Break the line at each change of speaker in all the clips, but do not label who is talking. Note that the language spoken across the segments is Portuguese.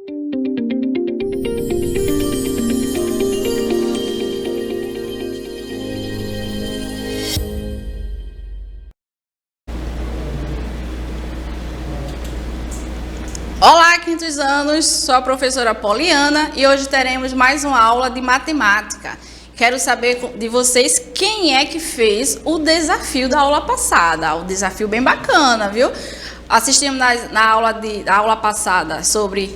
Olá, quintos anos, sou a professora Poliana e hoje teremos mais uma aula de matemática. Quero saber de vocês quem é que fez o desafio da aula passada. Um desafio bem bacana, viu? Assistimos na aula passada sobre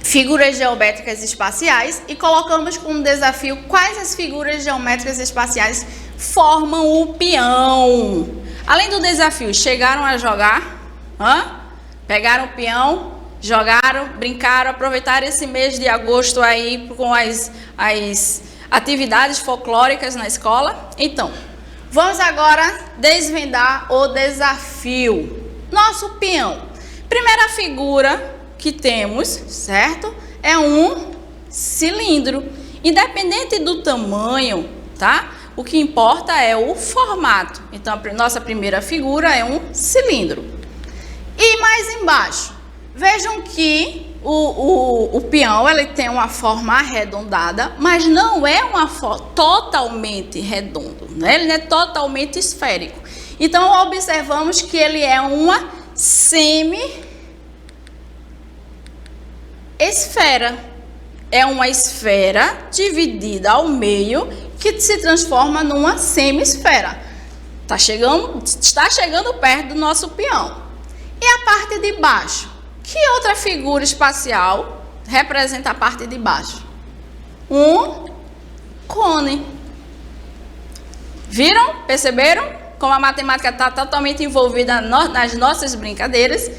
figuras geométricas espaciais e colocamos como desafio quais as figuras geométricas espaciais formam o peão. Além do desafio, chegaram a jogar? Pegaram o peão, jogaram, brincaram, aproveitaram esse mês de agosto aí com as atividades folclóricas na escola? Então, vamos agora desvendar o desafio. Nosso peão. Primeira figura que temos, certo? É um cilindro. Independente do tamanho, tá? O que importa é o formato. Então, a nossa primeira figura é um cilindro. E mais embaixo, vejam que o peão ele tem uma forma arredondada, mas não é uma forma totalmente redondo, né? Ele não é totalmente esférico. Então, observamos que ele é uma semi-esfera. É uma esfera dividida ao meio que se transforma numa semi-esfera. Está chegando perto do nosso peão. E a parte de baixo? Que outra figura espacial representa a parte de baixo? Um cone. Viram? Perceberam? Como a matemática está totalmente envolvida nas nossas brincadeiras.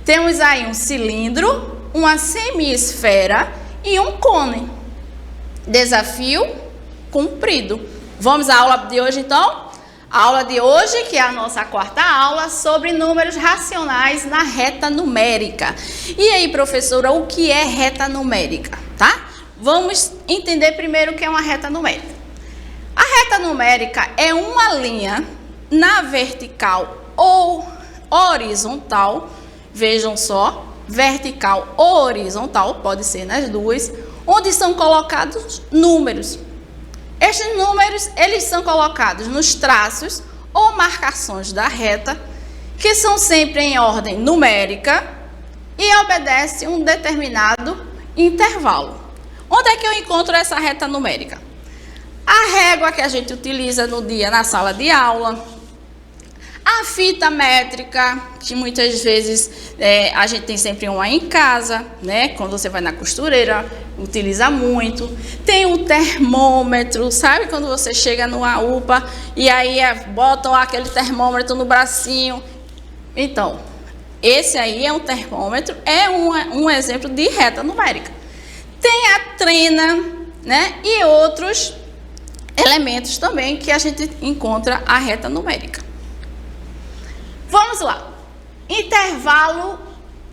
Temos aí um cilindro, uma semi-esfera e um cone. Desafio cumprido. Vamos à aula de hoje, então? A aula de hoje, que é a nossa quarta aula, sobre números racionais na reta numérica. E aí, professora, o que é reta numérica, tá? Vamos entender primeiro o que é uma reta numérica. A reta numérica é uma linha na vertical ou horizontal, vejam só, vertical ou horizontal, pode ser nas duas, onde são colocados números. Estes números, eles são colocados nos traços ou marcações da reta, que são sempre em ordem numérica e obedecem um determinado intervalo. Onde é que eu encontro essa reta numérica? A régua que a gente utiliza na sala de aula, a fita métrica, que muitas vezes a gente tem sempre uma em casa, né? Quando você vai na costureira, utiliza muito. Tem o termômetro, sabe? Quando você chega numa UPA e aí botam aquele termômetro no bracinho. Então, esse aí é um termômetro, é um exemplo de reta numérica. Tem a trena, né? E outros elementos também que a gente encontra a reta numérica. Vamos lá. Intervalo,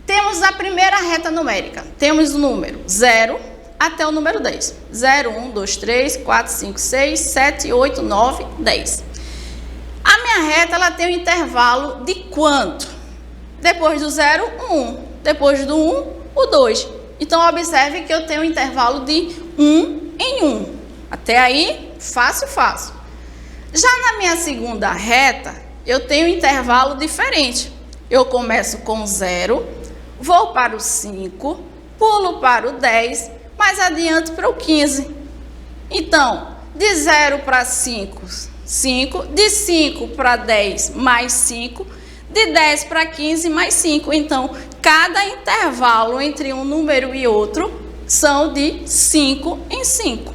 temos a primeira reta numérica. Temos o número 0 até o número 10. 0, 1, 2, 3, 4, 5, 6, 7, 8, 9, 10. A minha reta, ela tem um intervalo de quanto? Depois do 0, 1. Depois do 1, o 2. Então, observe que eu tenho um intervalo de 1 em 1. Até aí, fácil, fácil. Já na minha segunda reta, eu tenho um intervalo diferente. Eu começo com 0, vou para o 5, pulo para o 10, mais adiante para o 15. Então, de 0 para 5, 5, de 5 para 10, mais 5, de 10 para 15, mais 5. Então, cada intervalo entre um número e outro são de 5 em 5.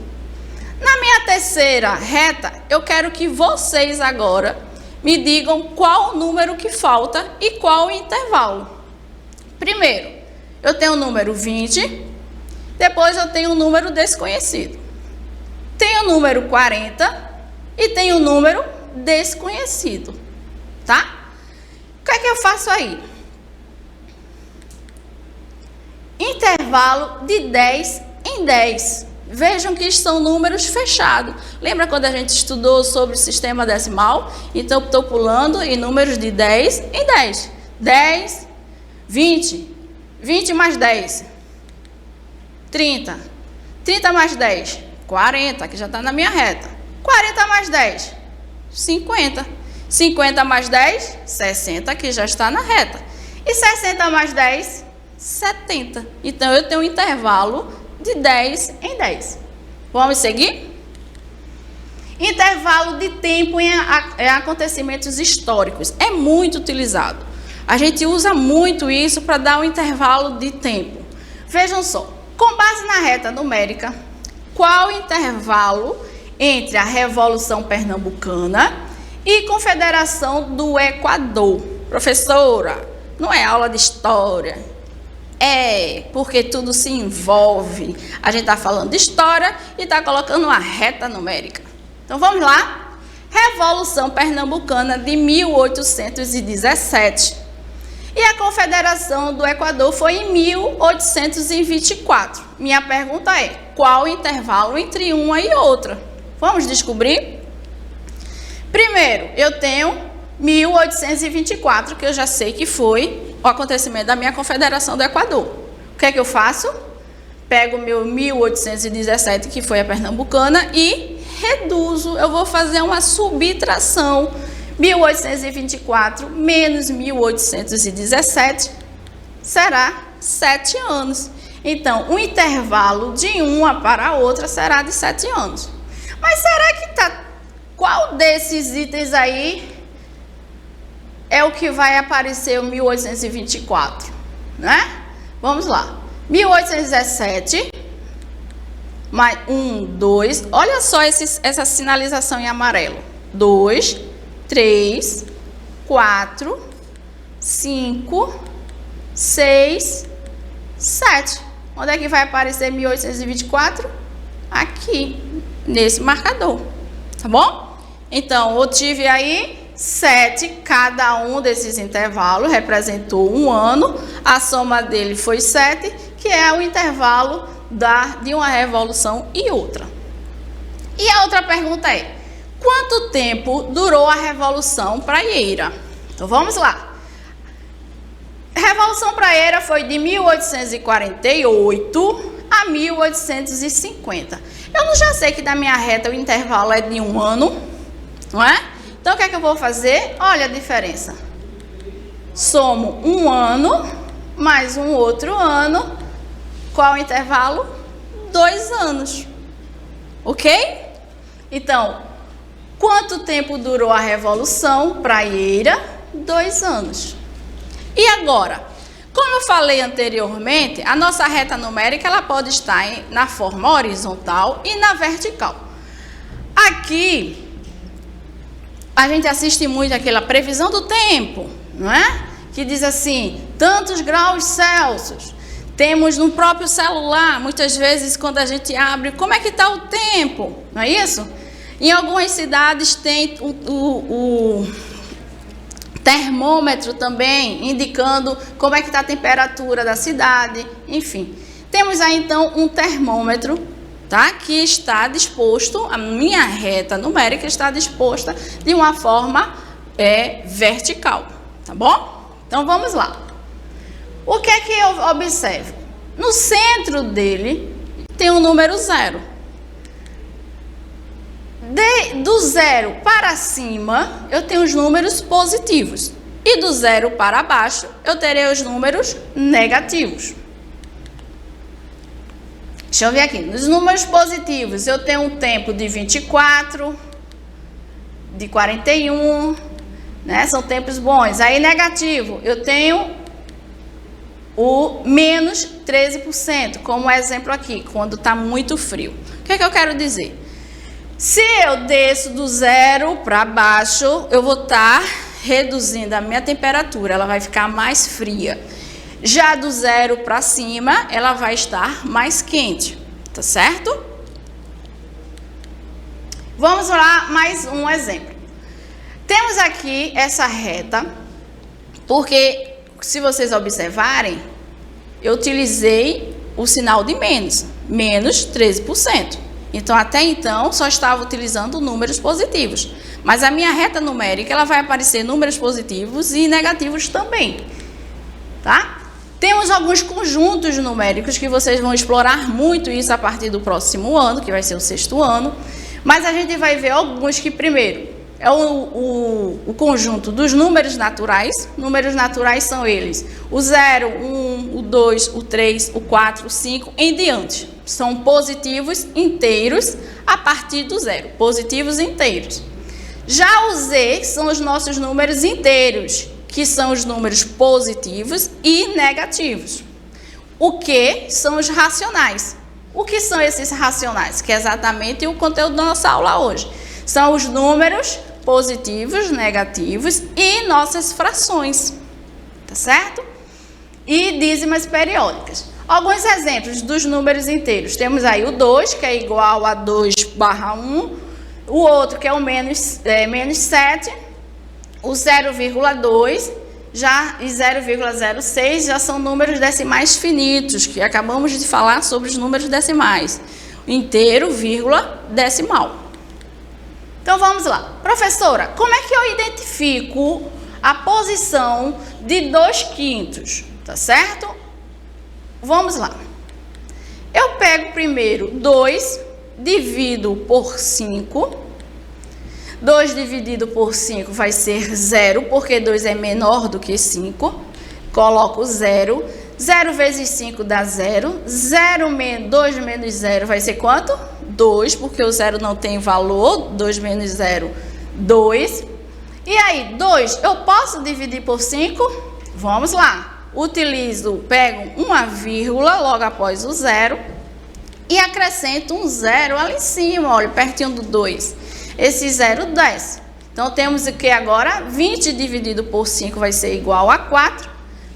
Na minha terceira reta, eu quero que vocês agora me digam qual o número que falta e qual o intervalo. Primeiro, eu tenho o número 20, depois eu tenho o número desconhecido. Tenho o número 40 e tenho o número desconhecido, tá? O que é que eu faço aí? Intervalo de 10 em 10. Vejam que são números fechados. Lembra quando a gente estudou sobre o sistema decimal? Então, estou pulando em números de 10 em 10. 10, 20. 20 mais 10, 30. 30 mais 10, 40, que já está na minha reta. 40 mais 10, 50. 50 mais 10, 60, que já está na reta. E 60 mais 10, 70. Então, eu tenho um intervalo de 10 em 10. Vamos seguir? Intervalo de tempo em acontecimentos históricos. É muito utilizado. A gente usa muito isso para dar um intervalo de tempo. Vejam só. Com base na reta numérica, qual o intervalo entre a Revolução Pernambucana e Confederação do Equador? Professora, não é aula de história. É, porque tudo se envolve. A gente está falando de história e está colocando uma reta numérica. Então, vamos lá. Revolução Pernambucana de 1817. E a Confederação do Equador foi em 1824. Minha pergunta é, qual o intervalo entre uma e outra? Vamos descobrir? Primeiro, eu tenho 1824, que eu já sei que foi o acontecimento da minha Confederação do Equador. O que é que eu faço? Pego o meu 1817, que foi a pernambucana, e reduzo. Eu vou fazer uma subtração. 1824 menos 1817 será 7 anos. Então, o intervalo de uma para a outra será de 7 anos. Mas será que qual desses itens aí é o que vai aparecer o 1824, né? Vamos lá. 1817 mais 1, 2. Olha só essa sinalização em amarelo. 2, 3, 4, 5, 6, 7. Onde é que vai aparecer 1824? Aqui, nesse marcador. Tá bom? Então, eu tive aí 7, cada um desses intervalos representou um ano. A soma dele foi 7, que é o intervalo de uma revolução e outra. E a outra pergunta é: quanto tempo durou a Revolução Praieira? Então, vamos lá. A Revolução Praieira foi de 1848 a 1850. Eu não já sei que da minha reta o intervalo é de um ano, não é? Então, o que é que eu vou fazer? Olha a diferença. Somo um ano mais um outro ano. Qual o intervalo? 2 anos. Ok? Então, quanto tempo durou a Revolução Praieira? 2 anos. E agora? Como eu falei anteriormente, a nossa reta numérica ela pode estar na forma horizontal e na vertical. Aqui, a gente assiste muito aquela previsão do tempo, não é? Que diz assim, tantos graus Celsius. Temos no próprio celular, muitas vezes, quando a gente abre, como é que está o tempo? Não é isso? Em algumas cidades tem o termômetro também, indicando como é que está a temperatura da cidade, enfim. Temos aí, então, um termômetro, tá? Que está disposto, a minha reta numérica está disposta de uma forma vertical, tá bom? Então, vamos lá. O que é que eu observo? No centro dele tem o número 0. Do 0 para cima, eu tenho os números positivos. E do 0 para baixo, eu terei os números negativos. Deixa eu ver aqui. Nos números positivos, eu tenho um tempo de 24, de 41, né? São tempos bons. Aí, negativo, eu tenho o menos 13%, como exemplo aqui, quando está muito frio. O que é que eu quero dizer? Se eu desço do 0 para baixo, eu vou estar reduzindo a minha temperatura, ela vai ficar mais fria. Já do 0 para cima, ela vai estar mais quente, tá certo? Vamos lá, mais um exemplo. Temos aqui essa reta, porque se vocês observarem, eu utilizei o sinal de menos 13%. Então, até então, só estava utilizando números positivos. Mas a minha reta numérica, ela vai aparecer números positivos e negativos também, tá? Temos alguns conjuntos numéricos que vocês vão explorar muito isso a partir do próximo ano, que vai ser o 6º ano. Mas a gente vai ver alguns que, primeiro, é o conjunto dos números naturais. Números naturais são eles: o 0, 1, o 2, o 3, o 4, o 5, em diante. São positivos inteiros a partir do 0. Positivos inteiros. Já o Z são os nossos números inteiros, que são os números positivos e negativos. O Q são os racionais. O que são esses racionais? Que é exatamente o conteúdo da nossa aula hoje. São os números positivos, negativos e nossas frações, tá certo? E dízimas periódicas. Alguns exemplos dos números inteiros. Temos aí o 2, que é igual a 2/1. O outro, que é o menos 7. O 0,2 e 0,06 já são números decimais finitos, que acabamos de falar sobre os números decimais. Inteiro, vírgula, decimal. Então vamos lá. Professora, como é que eu identifico a posição de 2/5? Tá certo? Vamos lá. Eu pego primeiro 2, divido por 5. 2 dividido por 5 vai ser 0, porque 2 é menor do que 5. Coloco 0. 0 vezes 5 dá 0. 2 menos 0 vai ser quanto? 2, porque o 0 não tem valor. 2 menos 0, 2. E aí, 2, eu posso dividir por 5? Vamos lá. Pego uma vírgula logo após o 0 e acrescento um 0 ali em cima, olha, pertinho do 2. Esse 0 desce. Então, temos o que agora? 20 dividido por 5 vai ser igual a 4.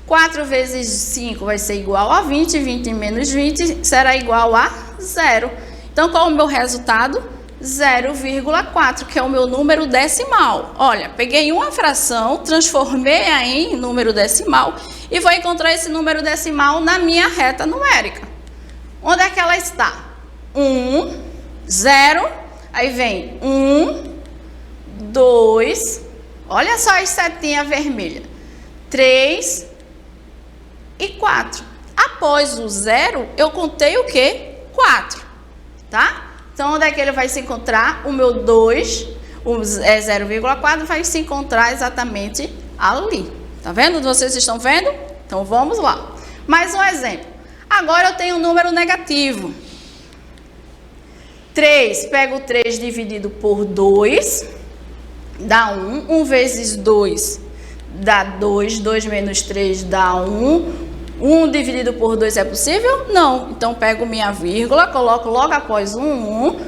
4 vezes 5 vai ser igual a 20. 20 menos 20 será igual a 0. Então, qual é o meu resultado? 0,4, que é o meu número decimal. Olha, peguei uma fração, transformei em número decimal e vou encontrar esse número decimal na minha reta numérica. Onde é que ela está? 1, 0... Aí vem 1, 2, olha só as setinhas vermelhas, 3 e 4. Após o 0, eu contei o quê? 4, tá? Então, onde é que ele vai se encontrar? O meu 2, o 0,4 vai se encontrar exatamente ali. Tá vendo? Vocês estão vendo? Então, vamos lá. Mais um exemplo. Agora, eu tenho um número negativo. 3, pego 3 dividido por 2, dá 1. 1 vezes 2 dá 2. 2 menos 3 dá 1. 1 dividido por 2 é possível? Não. Então, pego minha vírgula, coloco logo após 1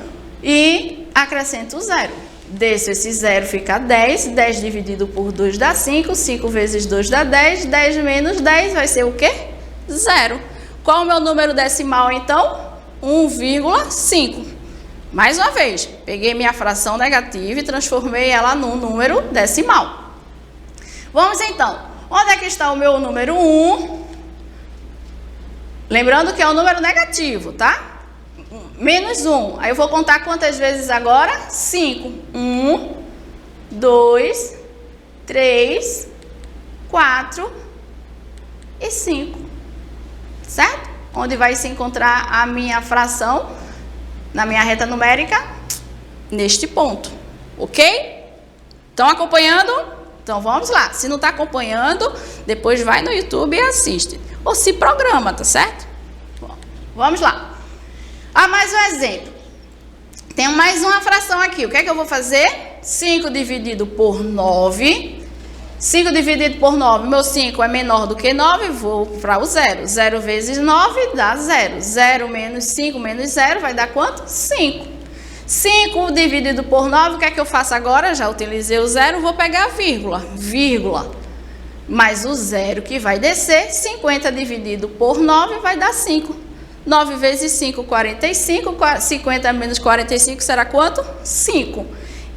e acrescento 0. Desço esse 0, fica 10. 10 dividido por 2 dá 5. 5 vezes 2 dá 10. 10 menos 10 vai ser o quê? 0. Qual é o meu número decimal, então? 1,5. Mais uma vez, peguei minha fração negativa e transformei ela num número decimal. Vamos então, onde é que está o meu número 1? Lembrando que é um número negativo, tá? Menos 1. Aí eu vou contar quantas vezes agora? 5. 1, 2, 3, 4 e 5. Certo? Onde vai se encontrar a minha fração? Na minha reta numérica, neste ponto, ok? Estão acompanhando? Então, vamos lá. Se não está acompanhando, depois vai no YouTube e assiste. Ou se programa, tá certo? Bom, vamos lá. Mais um exemplo. Tenho mais uma fração aqui. O que é que eu vou fazer? 5 dividido por 9. 5 dividido por 9. Meu 5 é menor do que 9, vou para o 0. 0 vezes 9 dá 0. 0 menos 5 menos 0 vai dar quanto? 5. 5 dividido por 9, o que é que eu faço agora? Já utilizei o 0, vou pegar a vírgula. Vírgula. Mais o 0 que vai descer. 50 dividido por 9 vai dar 5. 9 vezes 5, 45. 50 menos 45 será quanto? 5.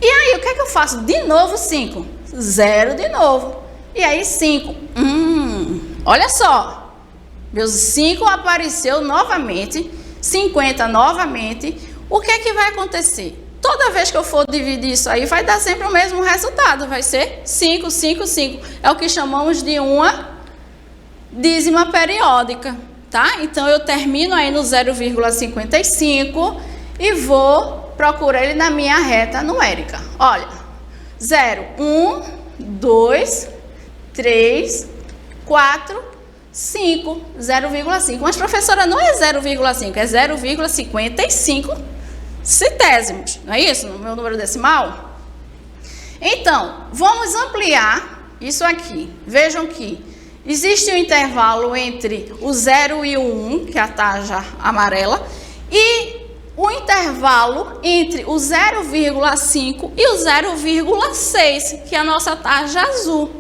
E aí, o que é que eu faço? De novo 5. 0 de novo. E aí 5. Olha só. Meus 5 apareceu novamente. 50 novamente. O que é que vai acontecer? Toda vez que eu for dividir isso aí, vai dar sempre o mesmo resultado. Vai ser 5, 5, 5. É o que chamamos de uma dízima periódica, tá? Então, eu termino aí no 0,55 e vou procurar ele na minha reta numérica. Olha, 0, 1, 2, 3, 4, 5, 0,5. Mas, professora, não é 0,5, é 0,55 centésimos. Não é isso? No meu número decimal? Então, vamos ampliar isso aqui. Vejam que existe um intervalo entre o 0 e o 1, que é a tarja amarela, e o intervalo entre o 0,5 e o 0,6, que é a nossa tarja azul.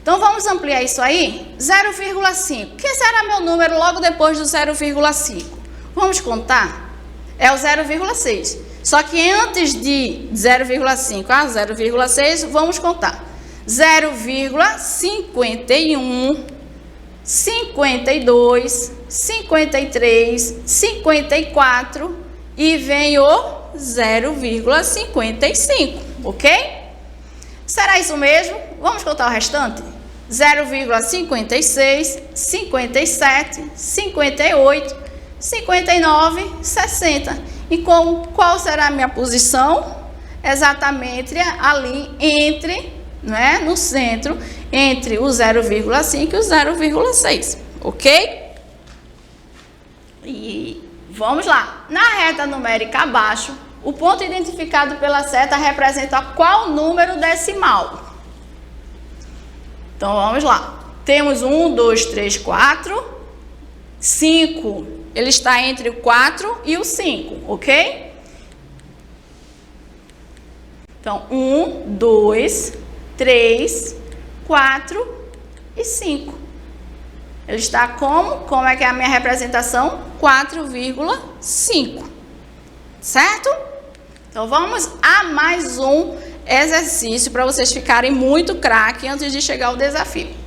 Então, vamos ampliar isso aí? 0,5. Quem será meu número logo depois do 0,5? Vamos contar? É o 0,6. Só que antes de 0,5 a 0,6, vamos contar. 0,51, 52, 53, 54 e vem o 0,55, ok? Será isso mesmo? Vamos contar o restante? 0,56, 57, 58, 59, 60. E qual será a minha posição? Exatamente ali entre, né, no centro, entre o 0,5 e o 0,6, ok? E vamos lá. Na reta numérica abaixo, o ponto identificado pela seta representa qual número decimal? Então, vamos lá. Temos 1, 2, 3, 4, 5. Ele está entre o 4 e o 5, ok? Então, 1, 2, 3, 4 e 5. Ele está como? Como é que é a minha representação? 4,5. Certo? Então, vamos a mais um exercício para vocês ficarem muito craque antes de chegar ao desafio.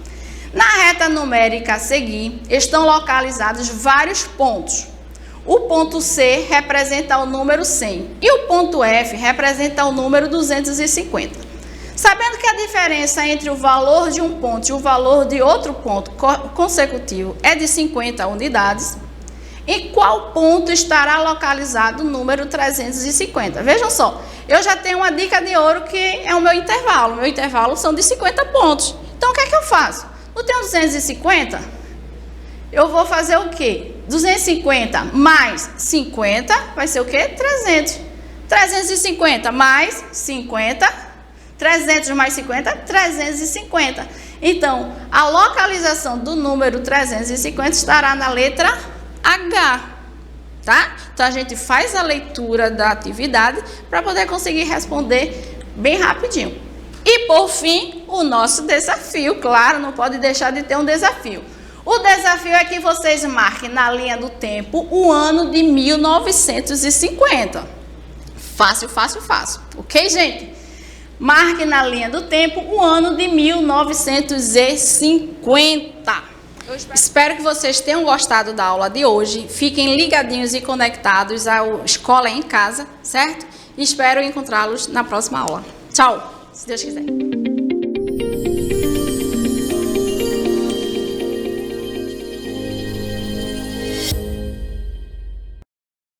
Na reta numérica a seguir, estão localizados vários pontos. O ponto C representa o número 100 e o ponto F representa o número 250. Sabendo que a diferença entre o valor de um ponto e o valor de outro ponto consecutivo é de 50 unidades, em qual ponto estará localizado o número 350? Vejam só, eu já tenho uma dica de ouro que é o meu intervalo. Meu intervalo são de 50 pontos. Então, o que é que eu faço? Não tenho 250? Eu vou fazer o quê? 250 mais 50 vai ser o quê? 300. 350 mais 50, 300 mais 50, 350. Então, a localização do número 350 estará na letra H, tá? Então, a gente faz a leitura da atividade para poder conseguir responder bem rapidinho. E, por fim, o nosso desafio. Claro, não pode deixar de ter um desafio. O desafio é que vocês marquem na linha do tempo o ano de 1950. Fácil, fácil, fácil. Ok, gente? Marque na linha do tempo o ano de 1950. Espero que vocês tenham gostado da aula de hoje. Fiquem ligadinhos e conectados ao Escola em Casa, certo? E espero encontrá-los na próxima aula. Tchau, se Deus quiser.